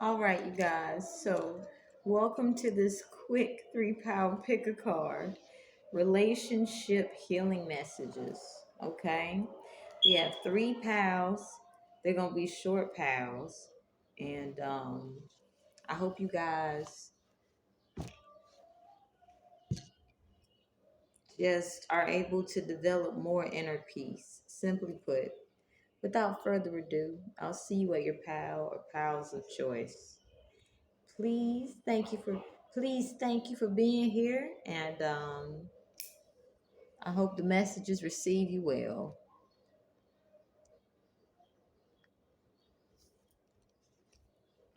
All right, you guys. So, welcome to this quick 3 pound pick a card relationship healing messages. Okay, we have 3 pals. They're gonna be short pals, and I hope you guys just are able to develop more inner peace. Simply put, without further ado, I'll see you at your pal or pals of choice. please thank you for please thank you for being here, and I hope the messages receive you well.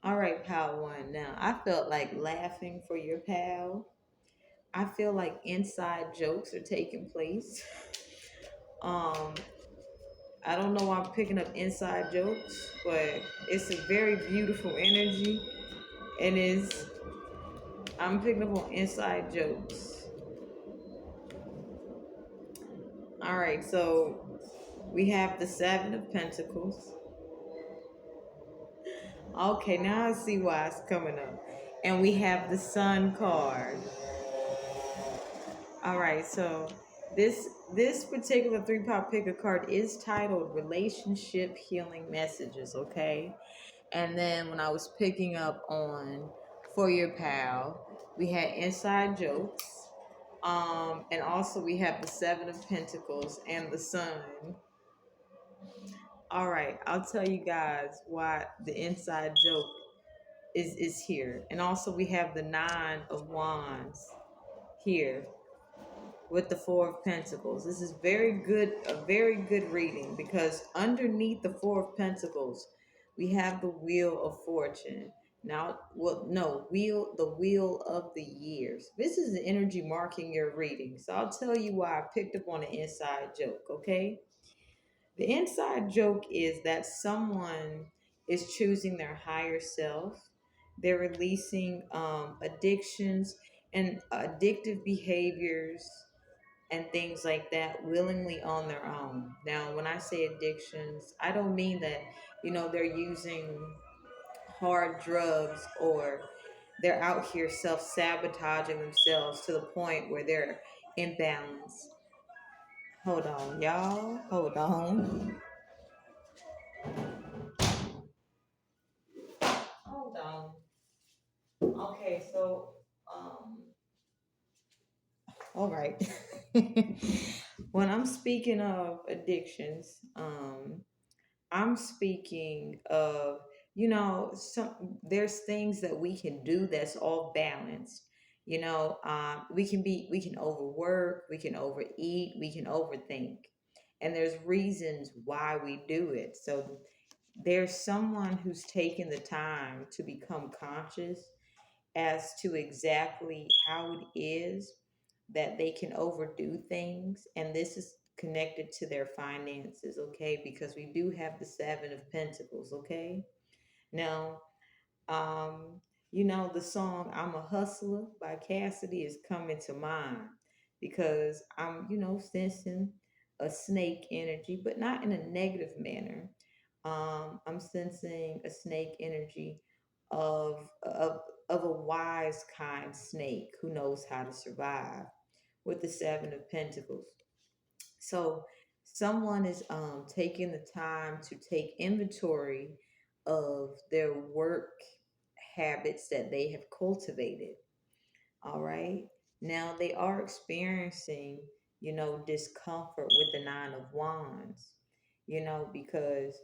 All right, pal one. Now, I felt like laughing for your pal. I feel like inside jokes are taking place. um I don't know why I'm picking up inside jokes, but it's a very beautiful energy, and is I'm picking up on inside jokes. All right, so we have the Seven of Pentacles. Okay, now I see why it's coming up. And we have the Sun card. All right, so this particular 3 pop picker card is titled Relationship Healing Messages, okay? And then when I was picking up on For Your Pal, we had inside jokes. And also we have the Seven of Pentacles and the Sun. All right, I'll tell you guys why the inside joke is here. And also we have the Nine of Wands here with the Four of Pentacles. This is a very good reading, because underneath the Four of Pentacles, we have the Wheel of Fortune. Now, well, no, the Wheel of the Years. This is the energy marking your reading. So I'll tell you why I picked up on the inside joke, okay? The inside joke is that someone is choosing their higher self. They're releasing addictions and addictive behaviors and things like that willingly on their own. Now, when I say addictions, I don't mean that, they're using hard drugs, or they're out here self sabotaging themselves to the point where they're imbalanced. Hold on, y'all. Hold on. Hold on. Okay, so all right. When I'm speaking of addictions, I'm speaking of, there's things that we can do that's all balanced. We can overwork, we can overeat, we can overthink, and there's reasons why we do it. So there's someone who's taken the time to become conscious as to exactly how it is that they can overdo things. And this is connected to their finances, okay? Because we do have the Seven of Pentacles, okay? Now, um, the song I'm a Hustler by Cassidy is coming to mind, because I'm, sensing a snake energy, but not in a negative manner. I'm sensing a snake energy of of of a wise kind snake who knows how to survive, with the Seven of Pentacles. So someone is taking the time to take inventory of their work habits that they have cultivated. All right. Now they are experiencing, discomfort with the Nine of Wands, because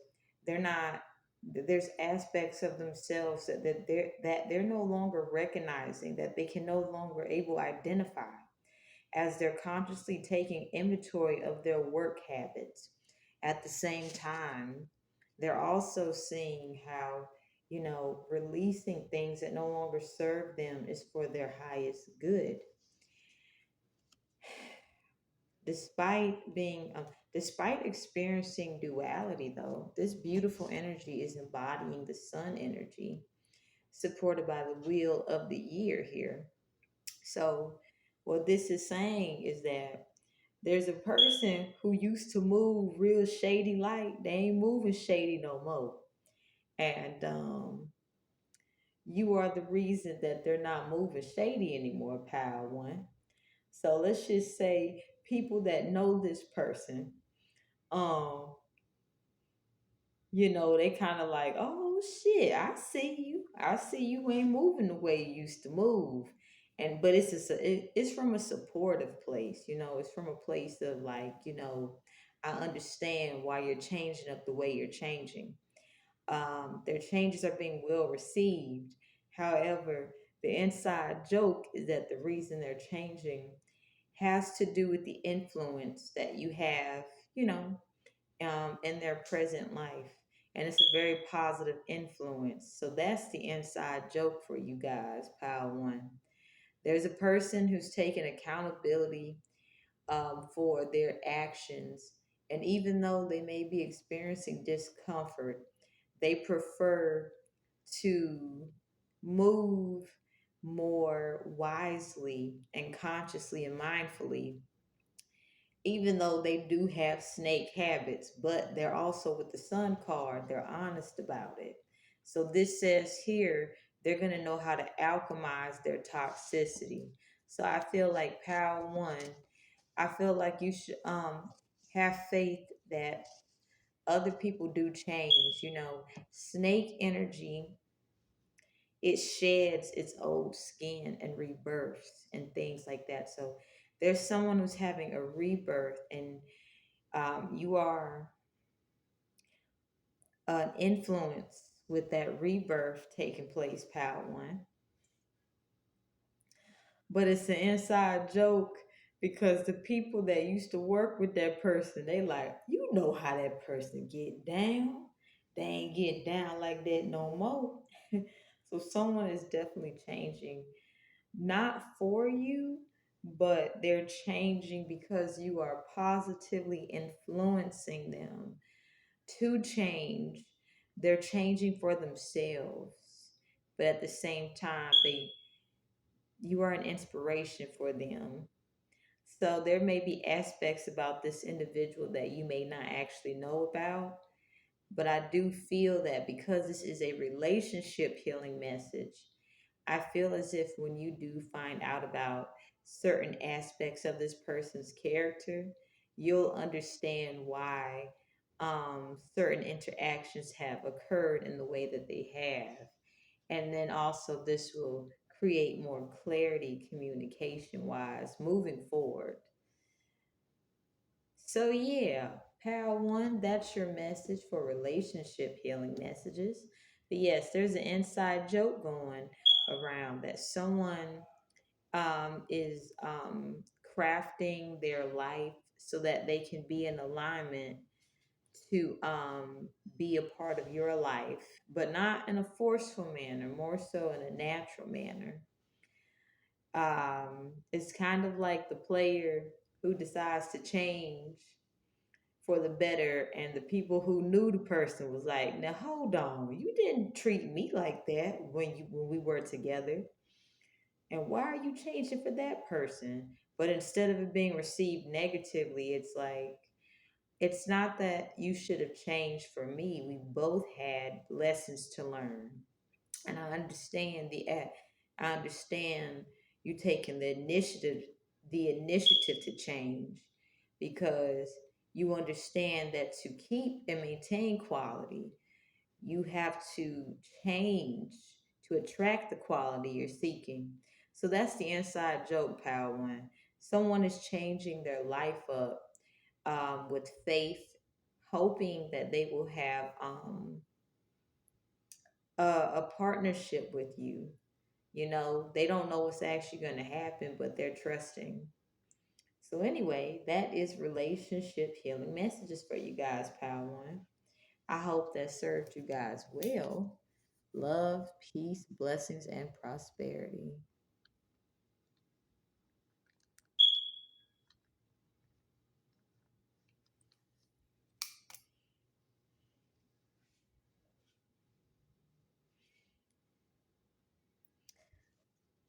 they're not, there's aspects of themselves that they're no longer recognizing, that they can no longer able to identify, as they're consciously taking inventory of their work habits. At the same time, they're also seeing how, releasing things that no longer serve them is for their highest good. Despite experiencing duality, though, this beautiful energy is embodying the sun energy, supported by the wheel of the year here. So, what this is saying is that there's a person who used to move real shady light. They ain't moving shady no more. And You are the reason that they're not moving shady anymore, pal one. So let's just say people that know this person, um, they kind of like, oh shit, I see you. I see you ain't moving the way you used to move. And but it's from a supportive place, it's from a place of like, I understand why you're changing up the way you're changing. Their changes are being well received. However, the inside joke is that the reason they're changing has to do with the influence that you have, you know, in their present life. And it's a very positive influence. So that's the inside joke for you guys, pile one. There's a person who's taken accountability for their actions. And even though they may be experiencing discomfort, they prefer to move more wisely and consciously and mindfully, even though they do have snake habits, but they're also with the sun card, they're honest about it. So this says here they're going to know how to alchemize their toxicity. So I feel like power one, I feel like you should have faith that other people do change. Snake energy, it sheds its old skin and rebirths and things like that. So there's someone who's having a rebirth, and you are an influence with that rebirth taking place, pal one. But it's an inside joke because the people that used to work with that person, they like, how that person get down. They ain't getting down like that no more. So someone is definitely changing, not for you, but they're changing because you are positively influencing them to change. They're changing for themselves, but at the same time, you are an inspiration for them. So there may be aspects about this individual that you may not actually know about, but I do feel that because this is a relationship healing message, I feel as if when you do find out about certain aspects of this person's character, you'll understand why certain interactions have occurred in the way that they have. And then also, this will create more clarity communication wise moving forward. So, yeah, Power One, that's your message for relationship healing messages. But yes, there's an inside joke going around that someone is crafting their life so that they can be in alignment to be a part of your life, but not in a forceful manner, more so in a natural manner. It's kind of like the player who decides to change for the better, and the people who knew the person was like, "Now hold on, you didn't treat me like that when we were together, and why are you changing for that person?" But instead of it being received negatively, it's like, it's not that you should have changed for me. We both had lessons to learn, and I understand you taking the initiative to change, because you understand that to keep and maintain quality, you have to change to attract the quality you're seeking. So that's the inside joke, pal one. Someone is changing their life up with faith, hoping that they will have a partnership with you. They don't know what's actually going to happen, but they're trusting. So, anyway, that is relationship healing messages for you guys, pal one. I hope that served you guys well. Love, peace, blessings, and prosperity.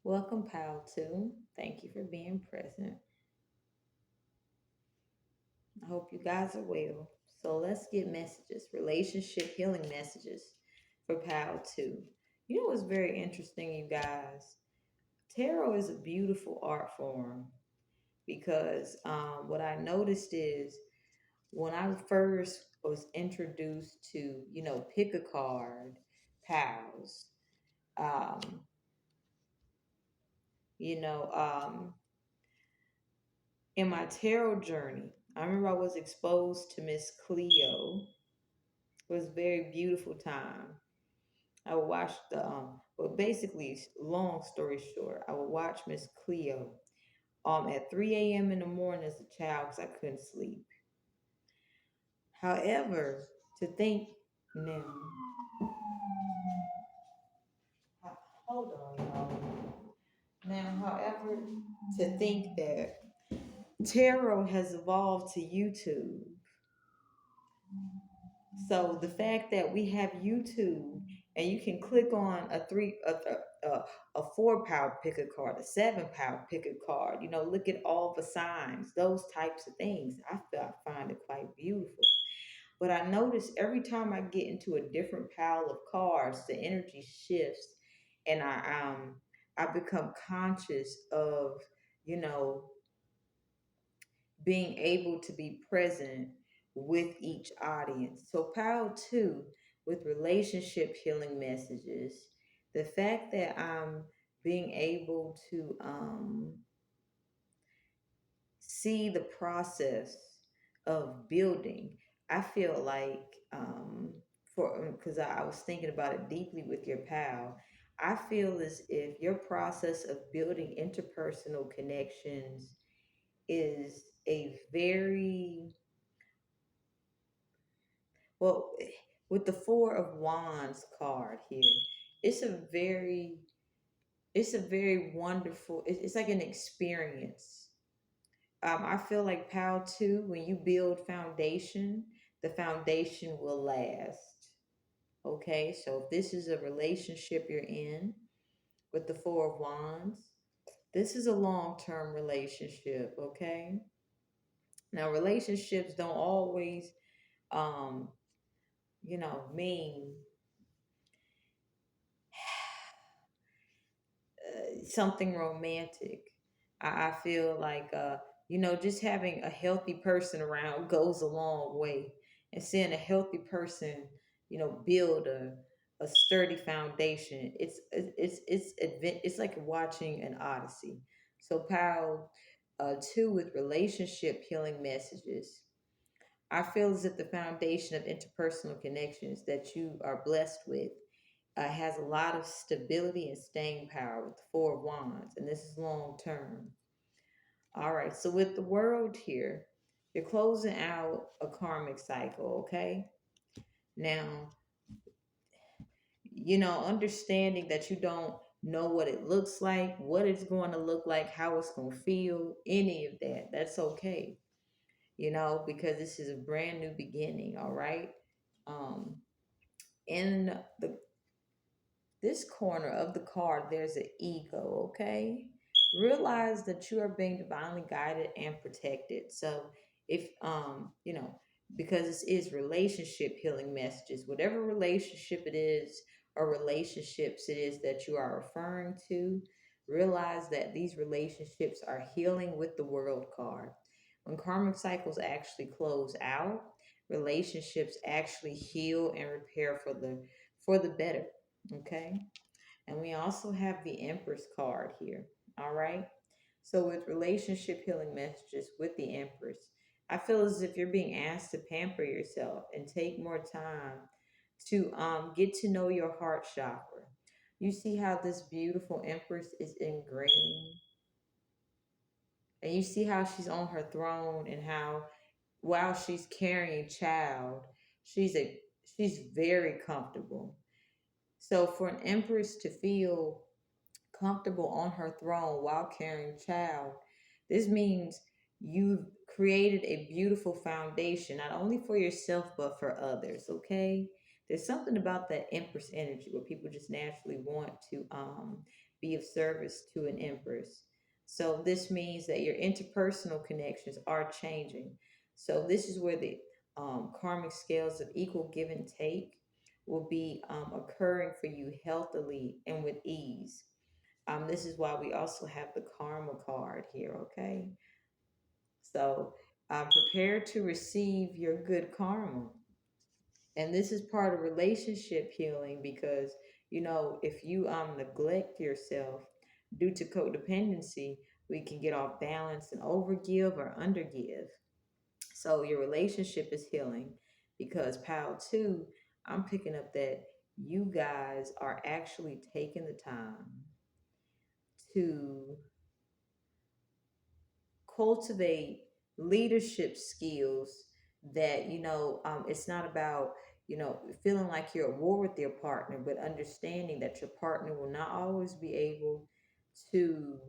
Welcome, pal two. Thank you for being present. I hope you guys are well. So let's get messages, relationship healing messages for pal two. You know what's very interesting, you guys? Tarot is a beautiful art form because what I noticed is when I first was introduced to, pick a card, pals, um, you know, um, in my tarot journey, I remember I was exposed to Miss Cleo. It was a very beautiful time. I would watch well, basically, long story short, I would watch Miss Cleo at 3 a.m. in the morning as a child because I couldn't sleep. However, to think now, hold on, y'all. Now, however, to think that tarot has evolved to YouTube. So the fact that we have YouTube and you can click on a 4 power pick a card, a 7 power pick a card, look at all the signs, those types of things. I find it quite beautiful. But I notice every time I get into a different pile of cards, the energy shifts, and I become conscious of you know being able to be present with each audience. So pile two with relationship healing messages, the fact that I'm being able to see the process of building. I feel like for because I was thinking about it deeply with your pal. I feel as if your process of building interpersonal connections is a very well with the 4 of Wands card here. It's a very it's a very wonderful. It's like an experience. I feel like PAL 2, when you build foundation, the foundation will last. Okay, so if this is a relationship you're in with the 4 of Wands, this is a long term relationship. Okay, now relationships don't always, um, mean something romantic. I feel like, just having a healthy person around goes a long way. And seeing a healthy person, build a sturdy foundation. It's like watching an odyssey. So, Pal, two with relationship healing messages. I feel as if the foundation of interpersonal connections that you are blessed with has a lot of stability and staying power with the 4 of Wands, and this is long term. All right, so with the world here, you're closing out a karmic cycle, okay? Now, understanding that you don't know what it looks like, what it's going to look like, how it's going to feel, any of that, that's okay, because this is a brand new beginning, all right? Um, in the this corner of the card, there's an ego, okay? Realize that you are being divinely guided and protected. So if because this is relationship healing messages, whatever relationship it is or relationships it is that you are referring to, realize that these relationships are healing with the world card. When karmic cycles actually close out, relationships actually heal and repair for the better. Okay. And we also have the Empress card here. All right. So with relationship healing messages with the Empress, I feel as if you're being asked to pamper yourself and take more time to get to know your heart chakra. You see how this beautiful Empress is in green, and you see how she's on her throne, and how while she's carrying child, she's a she's very comfortable. So for an Empress to feel comfortable on her throne while carrying child, this means you've created a beautiful foundation, not only for yourself, but for others, okay? There's something about that Empress energy where people just naturally want to be of service to an Empress. So this means that your interpersonal connections are changing. So this is where the karmic scales of equal give and take will be occurring for you healthily and with ease. This is why we also have the karma card here, okay? So prepare to receive your good karma. And this is part of relationship healing because, if you neglect yourself due to codependency, we can get off balance and overgive or undergive. So your relationship is healing because pile two, I'm picking up that you guys are actually taking the time to cultivate leadership skills that it's not about feeling like you're at war with your partner, but understanding that your partner will not always be able to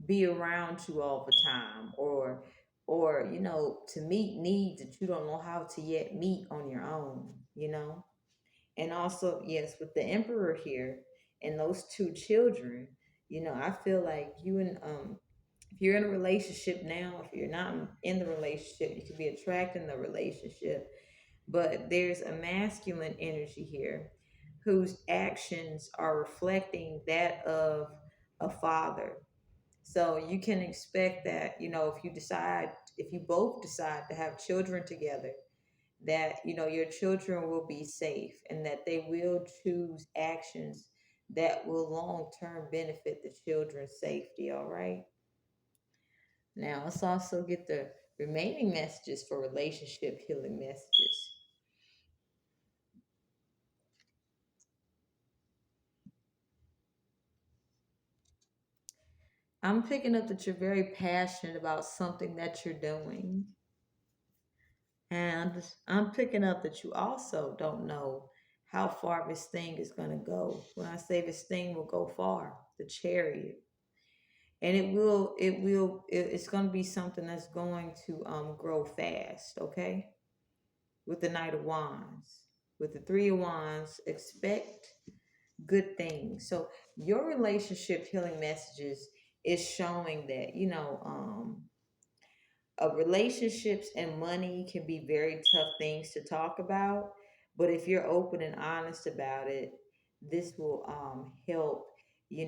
be around you all the time, or to meet needs that you don't know how to yet meet on your own. And also, yes, with the emperor here and those two children, I feel like you and if you're in a relationship now, if you're not in the relationship, you could be attracting the relationship. But there's a masculine energy here whose actions are reflecting that of a father. So you can expect that, if you both decide to have children together, that, your children will be safe and that they will choose actions that will long term benefit the children's safety. All right. Now, let's also get the remaining messages for relationship healing messages. I'm picking up that you're very passionate about something that you're doing. And I'm picking up that you also don't know how far this thing is going to go. When I say this thing will go far, the chariot. And it's going to be something that's going to grow fast, okay? With the Knight of Wands. With the Three of Wands, expect good things. So your relationship healing messages is showing that, relationships and money can be very tough things to talk about, but if you're open and honest about it, this will help, you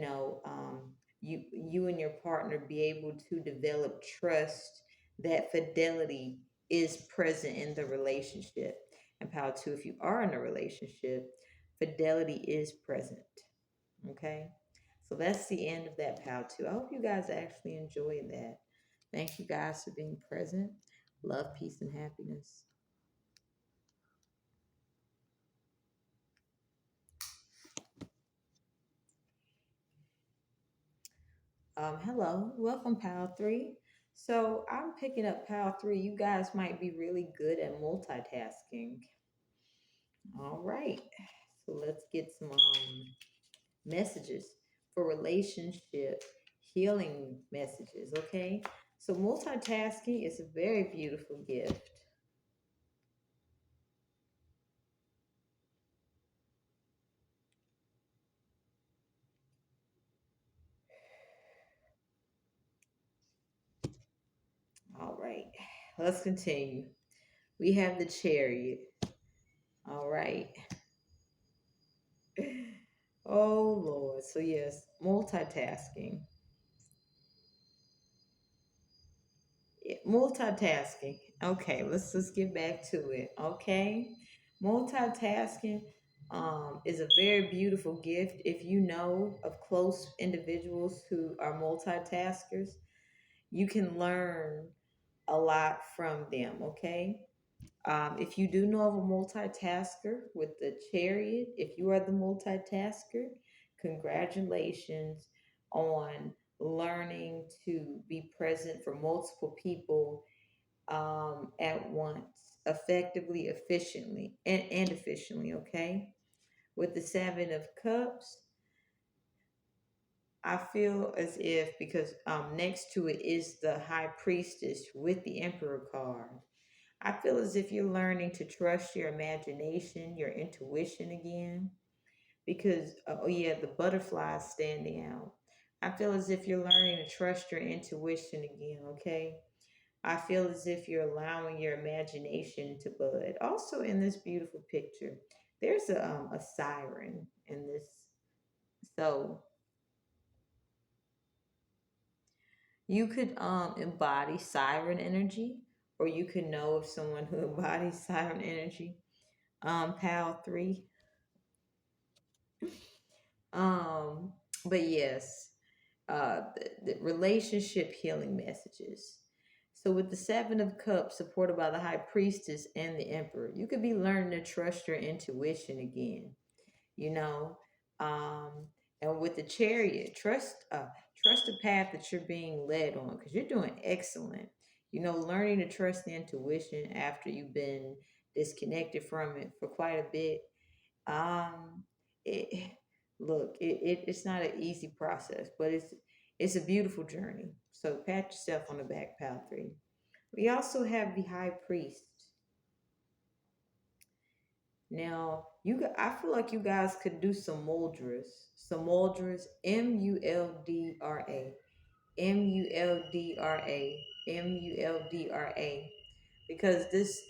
and your partner be able to develop trust, that fidelity is present in the relationship. And power two, if you are in a relationship, fidelity is present. Okay. So that's the end of that POW 2. I hope you guys actually enjoyed that. Thank you guys for being present. Love, peace, and happiness. Hello, welcome, POW 3. So I'm picking up POW 3. You guys might be really good at multitasking. All right. So let's get some messages for relationship healing messages, okay? So multitasking is a very beautiful gift. All right, let's continue. We have the chariot. All right. Oh Lord. So yes, multitasking. Yeah, multitasking. Okay, let's get back to it. Okay. Multitasking is a very beautiful gift. If you know of close individuals who are multitaskers, you can learn a lot from them, okay? If you do know of a multitasker with the chariot, if you are the multitasker, congratulations on learning to be present for multiple people at once, effectively, efficiently, and efficiently, okay? With the Seven of Cups, I feel as if, because next to it is the High Priestess with the Emperor card. I feel as if you're learning to trust your imagination, your intuition again. Because, oh yeah, the butterfly is standing out. I feel as if you're learning to trust your intuition again, okay? I feel as if you're allowing your imagination to bud. Also, in this beautiful picture, there's a siren in this. So you could embody siren energy, or you could know of someone who embodies siren energy. Pal 3. Um, but yes, the relationship healing messages. So with the Seven of Cups supported by the High Priestess and the Emperor, you could be learning to trust your intuition again. You know, um, and with the Chariot, trust the path that you're being led on because you're doing excellent. You know, learning to trust the intuition after you've been disconnected from it for quite a bit. um it, look, it's not an easy process, but it's a beautiful journey. So pat yourself on the back, pal 3. We also have the High Priest. Now I feel like you guys could do some muldras, muldra, muldra, muldra, because this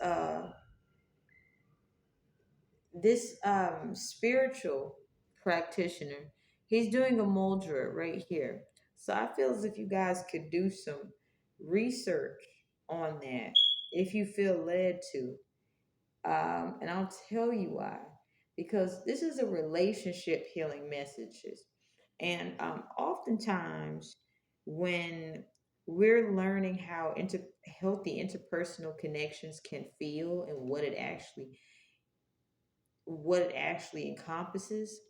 spiritual practitioner, he's doing a muldra right here. So I feel as if you guys could do some research on that if you feel led to. And I'll tell you why. Because this is a relationship healing messages. And oftentimes, when we're learning how healthy interpersonal connections can feel and what it actually encompasses,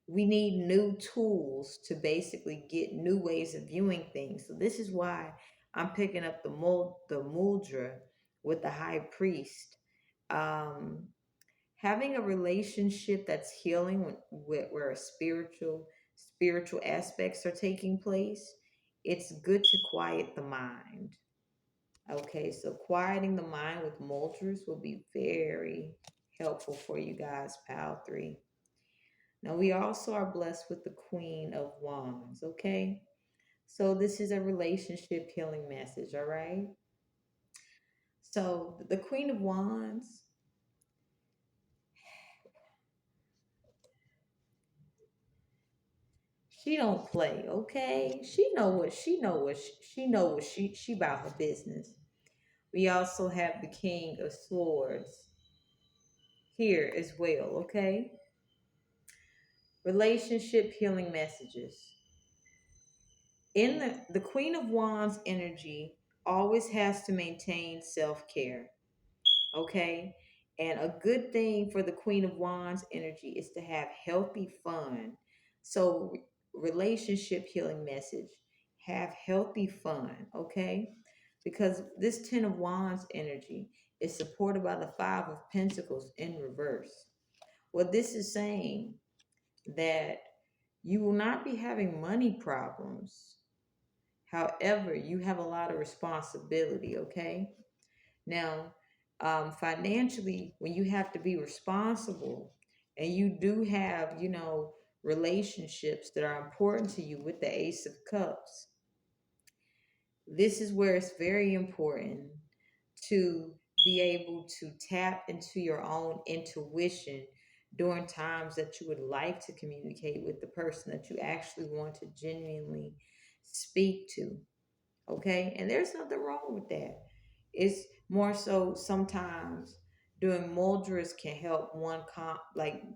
we need new tools to basically get new ways of viewing things. So this is why I'm picking up the muldra with the high priest. Um, Having a relationship that's healing, where spiritual aspects are taking place, it's good to quiet the mind. Okay, so quieting the mind with muldras will be very helpful for you guys, pal 3. Now, we also are blessed with the Queen of Wands, okay? So, this is a relationship healing message, all right? So, the Queen of Wands, she don't play, okay? She about her business. We also have the King of Swords here as well, okay? Relationship healing messages. In the Queen of Wands energy always has to maintain self-care, okay? And a good thing for the Queen of Wands energy is to have healthy fun. So, relationship healing message, have healthy fun, okay? Because this 10 of Wands energy is supported by the 5 of Pentacles in reverse. What this is saying that you will not be having money problems. However, you have a lot of responsibility, okay? Now, financially, when you have to be responsible and you do have, relationships that are important to you with the Ace of Cups, this is where it's very important to be able to tap into your own intuition during times that you would like to communicate with the person that you actually want to genuinely speak to. Okay, and there's nothing wrong with that. It's more so sometimes doing muldras can help one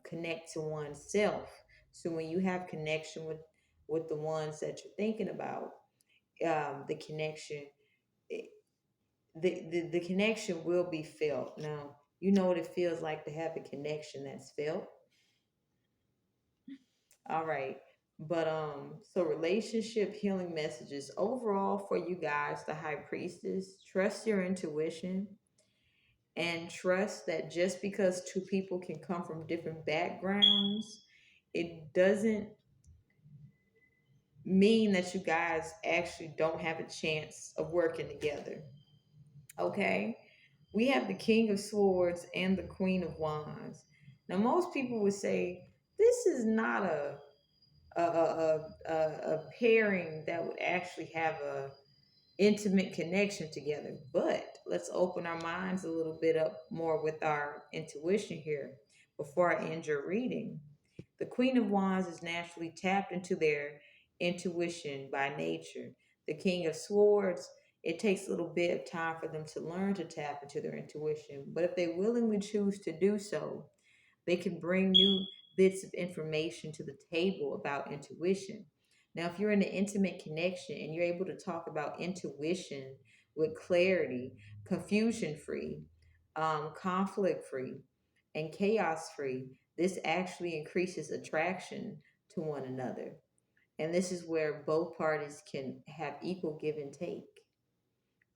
connect to oneself. So when you have connection with the ones that you're thinking about, the connection, it- the connection will be felt. Now you know what it feels like to have a connection that's felt. All right. But so relationship healing messages overall for you guys, the high priestess, trust your intuition and trust that just because two people can come from different backgrounds, it doesn't mean that you guys actually don't have a chance of working together. Okay? We have the King of Swords and the Queen of Wands. Now most people would say this is not a pairing that would actually have a intimate connection together. But let's open our minds a little bit up more with our intuition here before I end your reading. The Queen of Wands is naturally tapped into their intuition by nature. The King of Swords, it takes a little bit of time for them to learn to tap into their intuition, but if they willingly choose to do so, they can bring new bits of information to the table about intuition. Now, if you're in an intimate connection and you're able to talk about intuition with clarity, confusion free, conflict free, and chaos free, this actually increases attraction to one another. And this is where both parties can have equal give and take.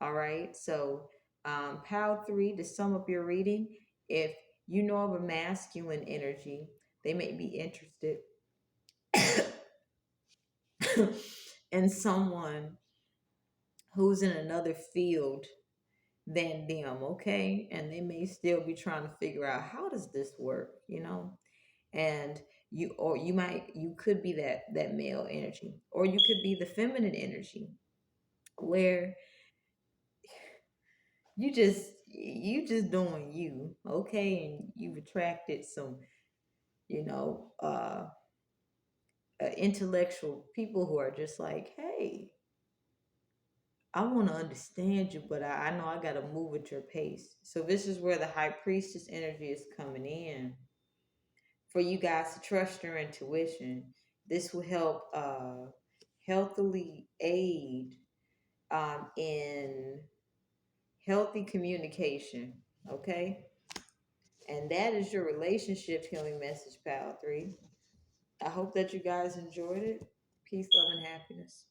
All right. So, pile three, to sum up your reading, if you know of a masculine energy, they may be interested in someone who's in another field than them, okay? And they may still be trying to figure out, how does this work, you know? And you could be that male energy, or you could be the feminine energy where you just doing you, okay? And you've attracted some, you know, intellectual people who are just like, hey, I want to understand you, but I know I got to move at your pace. So this is where the high priestess energy is coming in for you guys to trust your intuition. This will help healthily aid in healthy communication, okay? And that is your relationship healing message, Pal 3. I hope that you guys enjoyed it. Peace, love, and happiness.